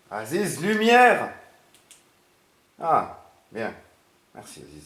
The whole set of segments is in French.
Aziz, lumière! Ah, bien. Merci, Aziz.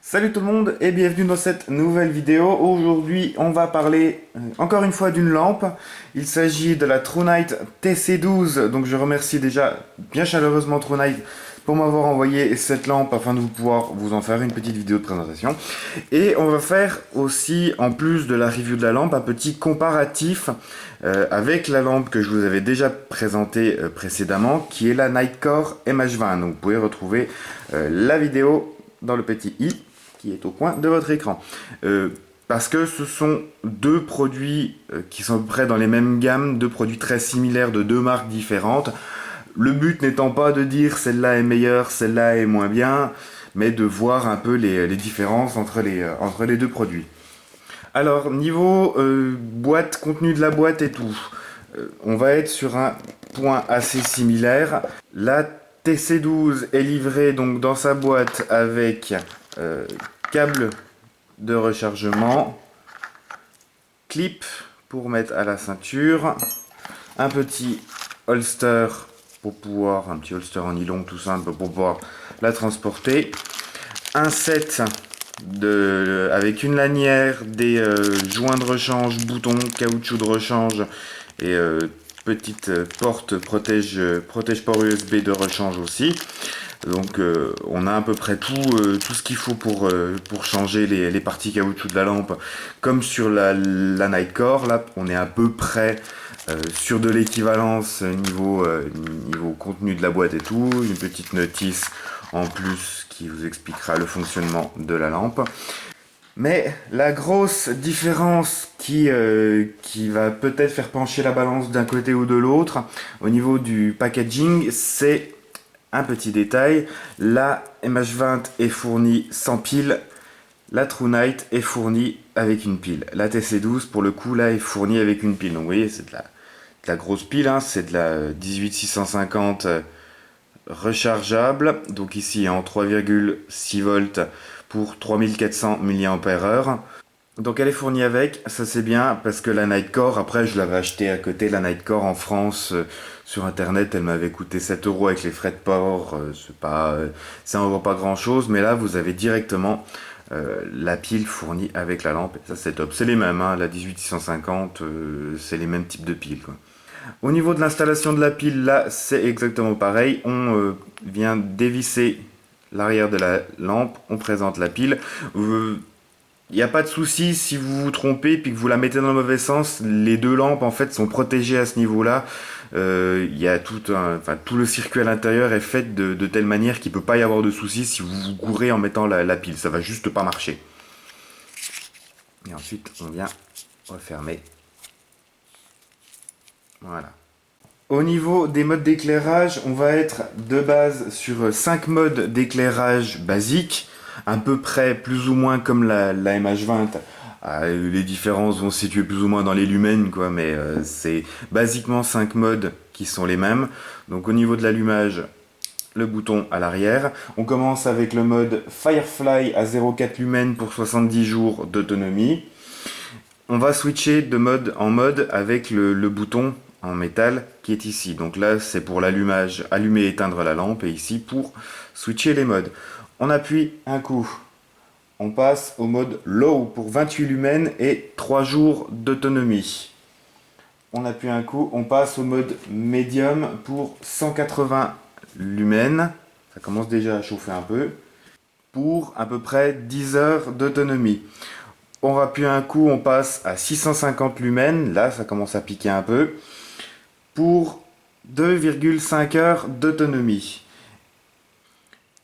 Salut tout le monde et bienvenue dans cette nouvelle vidéo. Aujourd'hui, on va parler encore une fois d'une lampe. Il s'agit de la TrueNight TC12. Donc je remercie déjà bien chaleureusement TrueNight pour m'avoir envoyé cette lampe afin de pouvoir vous en faire une petite vidéo de présentation. Et on va faire aussi, en plus de la review de la lampe, un petit comparatif avec la lampe que je vous avais déjà présentée précédemment, qui est la Nightcore MH20. Donc vous pouvez retrouver la vidéo dans le petit i qui est au coin de votre écran. Parce que ce sont deux produits qui sont à peu près dans les mêmes gammes, deux produits très similaires de deux marques différentes. Le but n'étant pas de dire celle-là est meilleure, celle-là est moins bien, mais de voir un peu les différences entre les deux produits. Alors, niveau boîte, contenu de la boîte et tout, on va être sur un point assez similaire. La TC12 est livrée donc dans sa boîte avec câble de rechargement, clip pour mettre à la ceinture, un petit holster pour pouvoir, un petit holster en nylon tout simple pour pouvoir la transporter, un set avec une lanière, des joints de rechange, boutons, caoutchouc de rechange et petite porte protège-port USB de rechange aussi. Donc on a à peu près tout ce qu'il faut pour changer les parties caoutchouc de la lampe. Comme sur la Nightcore, là on est à peu près sur de l'équivalence niveau contenu de la boîte et tout. Une petite notice en plus qui vous expliquera le fonctionnement de la lampe. Mais la grosse différence qui va peut-être faire pencher la balance d'un côté ou de l'autre au niveau du packaging, c'est un petit détail. La MH20 est fournie sans pile, la TrueNight est fournie avec une pile. La TC12 pour le coup là est fournie avec une pile. Donc vous voyez c'est de la grosse pile, hein. C'est de la 18650 rechargeable. Donc ici en 3,6 volts pour 3400 mAh. Donc elle est fournie avec, ça c'est bien parce que la Nightcore, après je l'avais acheté à côté, la Nightcore en France sur internet, elle m'avait coûté 7 € avec les frais de port, ça en vaut pas grand chose, mais là vous avez directement la pile fournie avec la lampe, et ça c'est top, c'est les mêmes, hein, la 18650, c'est les mêmes types de piles quoi. Au niveau de l'installation de la pile, là c'est exactement pareil, on vient dévisser l'arrière de la lampe, on présente la pile. Il n'y a pas de souci si vous vous trompez puis que vous la mettez dans le mauvais sens. Les deux lampes en fait sont protégées à ce niveau-là. Il y a tout le circuit à l'intérieur est fait de telle manière qu'il ne peut pas y avoir de souci si vous vous gourrez en mettant la pile. Ça va juste pas marcher. Et ensuite on vient refermer. Voilà. Au niveau des modes d'éclairage, on va être de base sur 5 modes d'éclairage basiques, à peu près plus ou moins comme la MH20. Les différences vont se situer plus ou moins dans les lumens, quoi, mais c'est basiquement 5 modes qui sont les mêmes. Donc au niveau de l'allumage, le bouton à l'arrière. On commence avec le mode Firefly à 0,4 lumens pour 70 jours d'autonomie. On va switcher de mode en mode avec le bouton en métal qui est ici. Donc là c'est pour l'allumage, allumer et éteindre la lampe, et ici pour switcher les modes. On appuie un coup, on passe au mode low pour 28 lumens et 3 jours d'autonomie. On appuie un coup, on passe au mode medium pour 180 lumens, ça commence déjà à chauffer un peu, pour à peu près 10 heures d'autonomie. On rappuie un coup, on passe à 650 lumens, là ça commence à piquer un peu, pour 2,5 heures d'autonomie.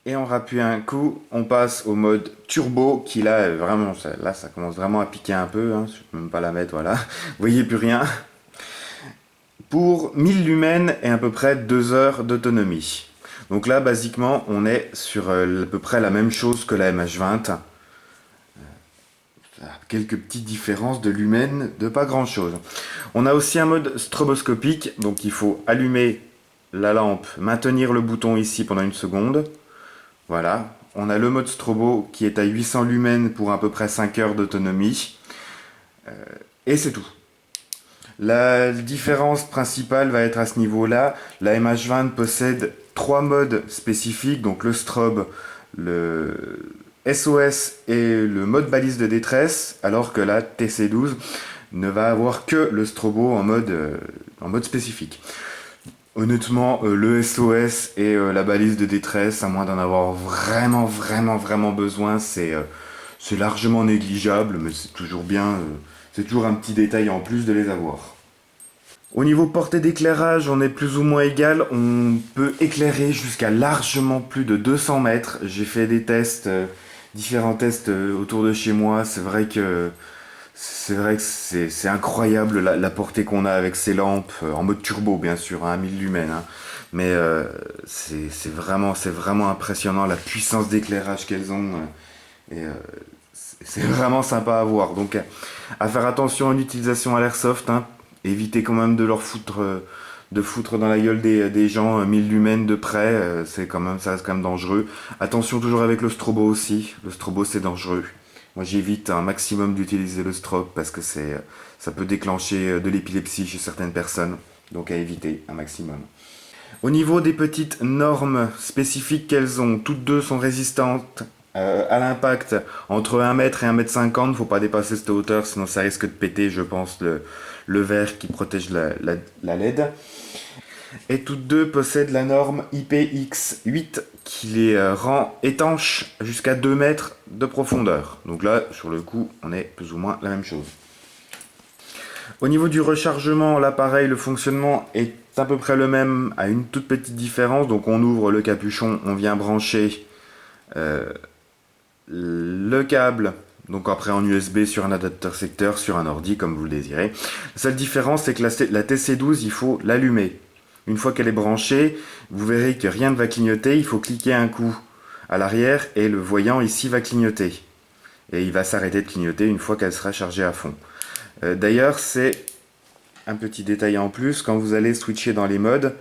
Et on rappuie un coup, on passe au mode turbo qui là vraiment, là ça commence vraiment à piquer un peu, hein, je peux même pas la mettre, voilà, vous voyez plus rien. Pour 1000 lumens et à peu près 2 heures d'autonomie. Donc là basiquement on est sur à peu près la même chose que la MH20. quelques petites différences de lumen, de pas grand chose. On a aussi un mode stroboscopique, donc il faut allumer la lampe, maintenir le bouton ici pendant une seconde. Voilà. On a le mode strobo qui est à 800 lumens pour à peu près 5 heures d'autonomie. Et c'est tout. La différence principale va être à ce niveau-là. La MH20 possède 3 modes spécifiques, donc le strobe, le SOS et le mode balise de détresse, alors que la TC12 ne va avoir que le strobo en mode spécifique. Honnêtement, le SOS et la balise de détresse, à moins d'en avoir vraiment besoin, c'est largement négligeable, mais c'est toujours bien, c'est toujours un petit détail en plus de les avoir. Au niveau portée d'éclairage, on est plus ou moins égal. On peut éclairer jusqu'à largement plus de 200 mètres. J'ai fait des tests, différents tests autour de chez moi. C'est incroyable la portée qu'on a avec ces lampes, en mode turbo bien sûr, hein, à 1000 lumens. Hein. Mais c'est vraiment impressionnant la puissance d'éclairage qu'elles ont. Et c'est vraiment sympa à voir. Donc à faire attention en utilisation à l'airsoft. Hein. Évitez quand même de foutre dans la gueule des gens 1000 lumens de près. Ça reste quand même dangereux. Attention toujours avec le strobo aussi. Le strobo c'est dangereux. Moi j'évite un maximum d'utiliser le strobe parce que ça peut déclencher de l'épilepsie chez certaines personnes. Donc à éviter un maximum. Au niveau des petites normes spécifiques qu'elles ont, toutes deux sont résistantes à l'impact entre 1 mètre et 1 mètre 50. Il ne faut pas dépasser cette hauteur, sinon ça risque de péter, je pense, le verre qui protège la LED. Et toutes deux possèdent la norme IPX8 qui les rend étanches jusqu'à 2 mètres de profondeur. Donc là, sur le coup, on est plus ou moins la même chose. Au niveau du rechargement, là pareil, le fonctionnement est à peu près le même, à une toute petite différence. Donc on ouvre le capuchon, on vient brancher le câble, donc après en USB sur un adaptateur secteur, sur un ordi comme vous le désirez. La seule différence c'est que la TC12 il faut l'allumer. Une fois qu'elle est branchée, vous verrez que rien ne va clignoter, il faut cliquer un coup à l'arrière et le voyant ici va clignoter. Et il va s'arrêter de clignoter une fois qu'elle sera chargée à fond. D'ailleurs c'est un petit détail en plus, quand vous allez switcher dans les modes,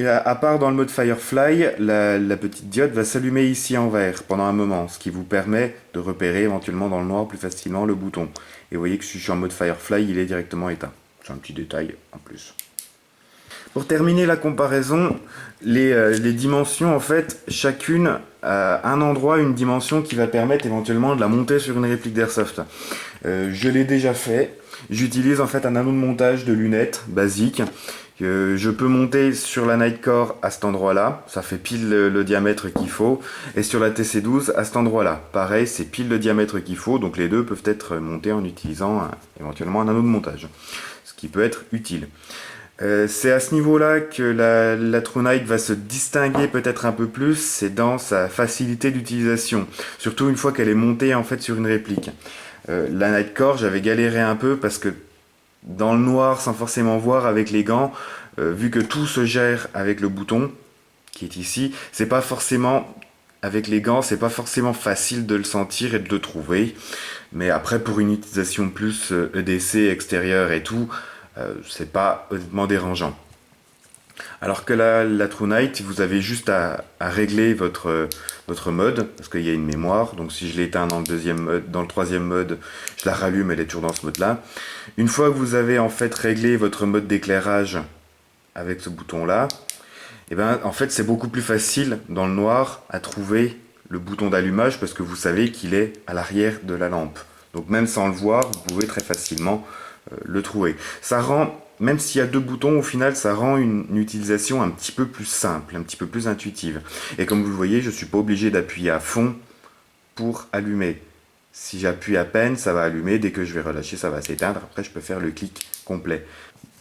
à part dans le mode Firefly, la petite diode va s'allumer ici en vert pendant un moment, ce qui vous permet de repérer éventuellement dans le noir plus facilement le bouton. Et vous voyez que si je suis en mode Firefly, il est directement éteint. C'est un petit détail en plus. Pour terminer la comparaison, les dimensions, en fait, chacune a un endroit, une dimension qui va permettre éventuellement de la monter sur une réplique d'Airsoft. Je l'ai déjà fait. J'utilise en fait un anneau de montage de lunettes basique. Je peux monter sur la Nightcore à cet endroit-là, ça fait pile le diamètre qu'il faut, et sur la TC12 à cet endroit-là. Pareil, c'est pile le diamètre qu'il faut, donc les deux peuvent être montés en utilisant éventuellement un anneau de montage, ce qui peut être utile. C'est à ce niveau-là que la TrueNight va se distinguer peut-être un peu plus, c'est dans sa facilité d'utilisation, surtout une fois qu'elle est montée en fait sur une réplique. La Nightcore, j'avais galéré un peu parce que dans le noir, sans forcément voir avec les gants, vu que tout se gère avec le bouton qui est ici, c'est pas forcément avec les gants, c'est pas forcément facile de le sentir et de le trouver. Mais après, pour une utilisation plus EDC extérieure et tout, c'est pas honnêtement dérangeant. Alors que la TrueNight, vous avez juste à régler votre mode, parce qu'il y a une mémoire, donc si je l'éteins dans le deuxième mode, dans le troisième mode, je la rallume, elle est toujours dans ce mode-là. Une fois que vous avez en fait réglé votre mode d'éclairage avec ce bouton-là, et ben en fait c'est beaucoup plus facile dans le noir à trouver le bouton d'allumage parce que vous savez qu'il est à l'arrière de la lampe. Donc même sans le voir, vous pouvez très facilement le trouver. Ça rend, même s'il y a deux boutons, au final, ça rend une utilisation un petit peu plus simple, un petit peu plus intuitive. Et comme vous le voyez, je ne suis pas obligé d'appuyer à fond pour allumer. Si j'appuie à peine, ça va allumer. Dès que je vais relâcher, ça va s'éteindre. Après, je peux faire le clic complet.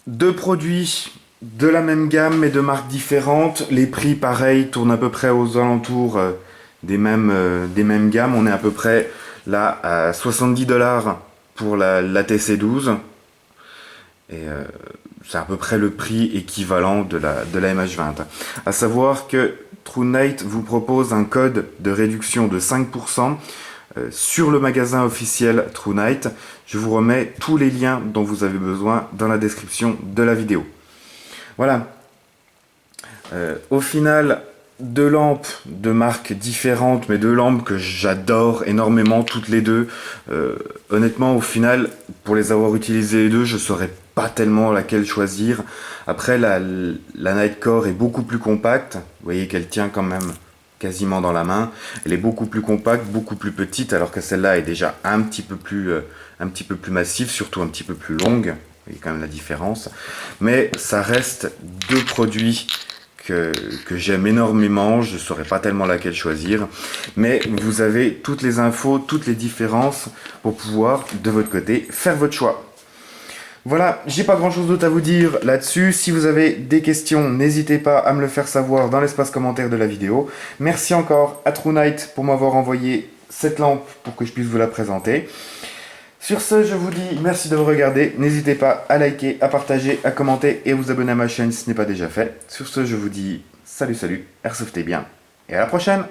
Deux produits de la même gamme, mais de marques différentes. Les prix, pareil, tournent à peu près aux alentours des mêmes gammes. On est à peu près là à 70$ pour la TC12. Et c'est à peu près le prix équivalent de la MH20. À savoir que TrueNight vous propose un code de réduction de 5% sur le magasin officiel TrueNight. Je vous remets tous les liens dont vous avez besoin dans la description de la vidéo. Voilà. Au final, deux lampes de marques différentes, mais deux lampes que j'adore énormément toutes les deux. Honnêtement, au final, pour les avoir utilisées les deux, je ne saurais pas tellement laquelle choisir. Après, la Nightcore est beaucoup plus compacte. Vous voyez qu'elle tient quand même quasiment dans la main. Elle est beaucoup plus compacte, beaucoup plus petite, alors que celle-là est déjà un petit peu plus massive, surtout un petit peu plus longue. Vous voyez quand même la différence. Mais ça reste deux produits que j'aime énormément. Je ne saurais pas tellement laquelle choisir. Mais vous avez toutes les infos, toutes les différences pour pouvoir, de votre côté, faire votre choix. Voilà, j'ai pas grand chose d'autre à vous dire là-dessus. Si vous avez des questions, n'hésitez pas à me le faire savoir dans l'espace commentaire de la vidéo. Merci encore à TrueNight pour m'avoir envoyé cette lampe pour que je puisse vous la présenter. Sur ce, je vous dis merci de me regarder. N'hésitez pas à liker, à partager, à commenter et à vous abonner à ma chaîne si ce n'est pas déjà fait. Sur ce, je vous dis salut, airsoftez bien et à la prochaine!